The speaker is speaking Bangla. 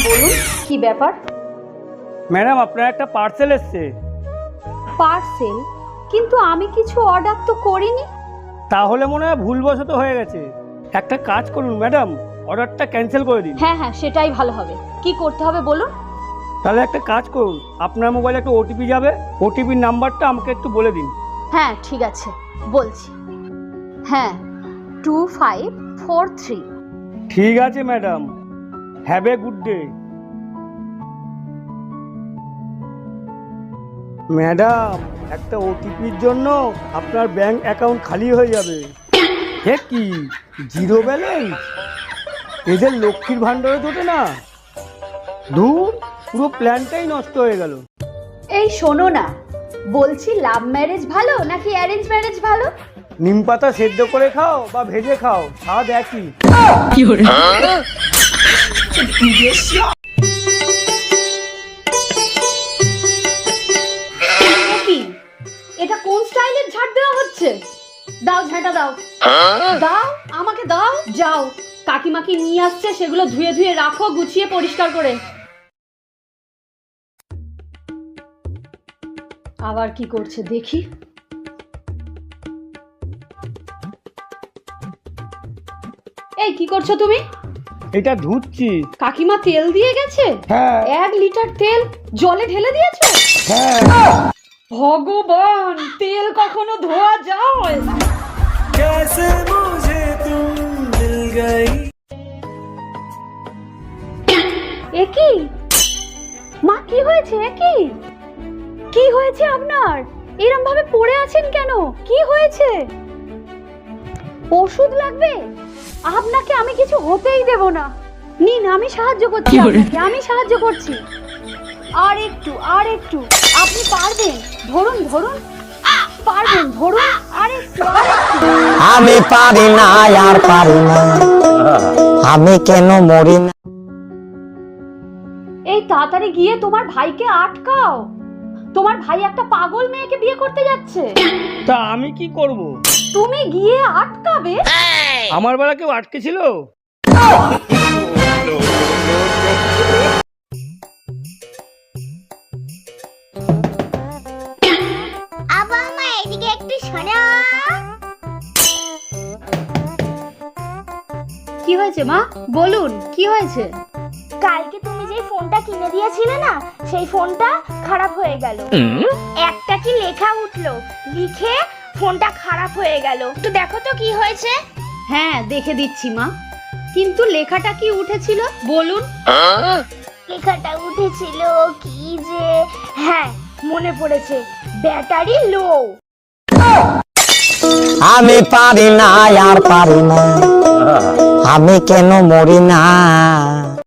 বলুন কি ব্যাপার? ম্যাডাম আপনার একটা পার্সেল এসছে। পার্সেল? কিন্তু আমি কিছু অর্ডার তো করিনি। তাহলে মনে হয় ভুলবশত হয়ে গেছে। একটা কাজ করুন ম্যাডাম, অর্ডারটা ক্যান্সেল করে দিন। হ্যাঁ হ্যাঁ, সেটাই ভালো হবে। কি করতে হবে বলুন? তাহলে একটা কাজ করুন, আপনার মোবাইলে একটা ওটিপি যাবে, ওটিপির নাম্বারটা আমাকে একটু বলে দিন। হ্যাঁ ঠিক আছে, বলছি। হ্যাঁ, 2543। ঠিক আছে madam, have a good day. Madam, একটা ওটিপির জন্য আপনার ব্যাংক অ্যাকাউন্ট খালি হয়ে যাবে। হে কি, জিরো ব্যালেন্স? এদের লক্ষ্মীর ভাণ্ডারে জোটে না। ধুর, পুরো প্ল্যানটাই নষ্ট হয়ে গেল। এই শোনো না, বলছি লাভ ম্যারেজ ভালো নাকি অ্যারেঞ্জ ম্যারেজ ভালো? নিম পাতা সেদ্ধ করে খাও বা ভেজে খাও, স্বাদ একই। কি এটা কোন স্টাইলের ঝাড় দেওয়া হচ্ছে? দাও ঝাঁটা দাও। দাও, আমাকে দাও। যাও, কাকিমাকে নিয়ে আসছে, সেগুলো ধুয়ে ধুয়ে রাখো, গুছিয়ে পরিষ্কার করে। আবার কি করছে দেখি। এই কি করছো তুমি? এটা ধুচ্ছি। কাকিমা তেল দিয়ে গেছে? হ্যাঁ 1 লিটার তেল জলে ঢেলে দিয়েছো? হ্যাঁ। ভগবান, তেল কখনো ধোয়া যায়? कैसे मुझे तुम मिल गई। একই মা, কি হয়েছে? একই কি হয়েছে আপনার? এরম ভাবে পড়ে আছেন কেন? কি হয়েছে? ওষুধ লাগবে? আপনাকে আমি কিছু হতেই দেব না। নিন, আমি সাহায্য করছি আপনাকে, আমি সাহায্য করছি। আর একটু, আর একটু, আপনি পারবেন। ধরুন ধরুন, পারবেন, ধরুন। আর একটু, আর একটু। আমি পারি না, আর পারি না, আমি কেন মরি না। এই তাড়াতাড়ি গিয়ে তোমার ভাইকে আটকাও। তোমার ভাই একটা পাগল মেয়েকে বিয়ে করতে যাচ্ছে। তা আমি কি করব? তুমি গিয়ে আটকাবে? আমার বেলা কেউ আটকে ছিল? আবার মা এদিকে একটু শোনো। কি হয়েছে মা? বলুন কি হয়েছে? কালকে তুমি যে ফোনটা কিনে দিয়েছিলে না, সেই ফোনটা খারাপ হয়ে গেল। একটা কি লেখা উঠলো, লিখে ফোনটা খারাপ হয়ে গেল। তো দেখো তো কি হয়েছে। হ্যাঁ দেখে দিচ্ছি মা, কিন্তু লেখাটা কি উঠেছিল বলুন? লেখাটা উঠেছিল কি যে, হ্যাঁ মনে পড়েছে, ব্যাটারি লো। আমি পারি না, আর পারি না, আমি কেন মরি না।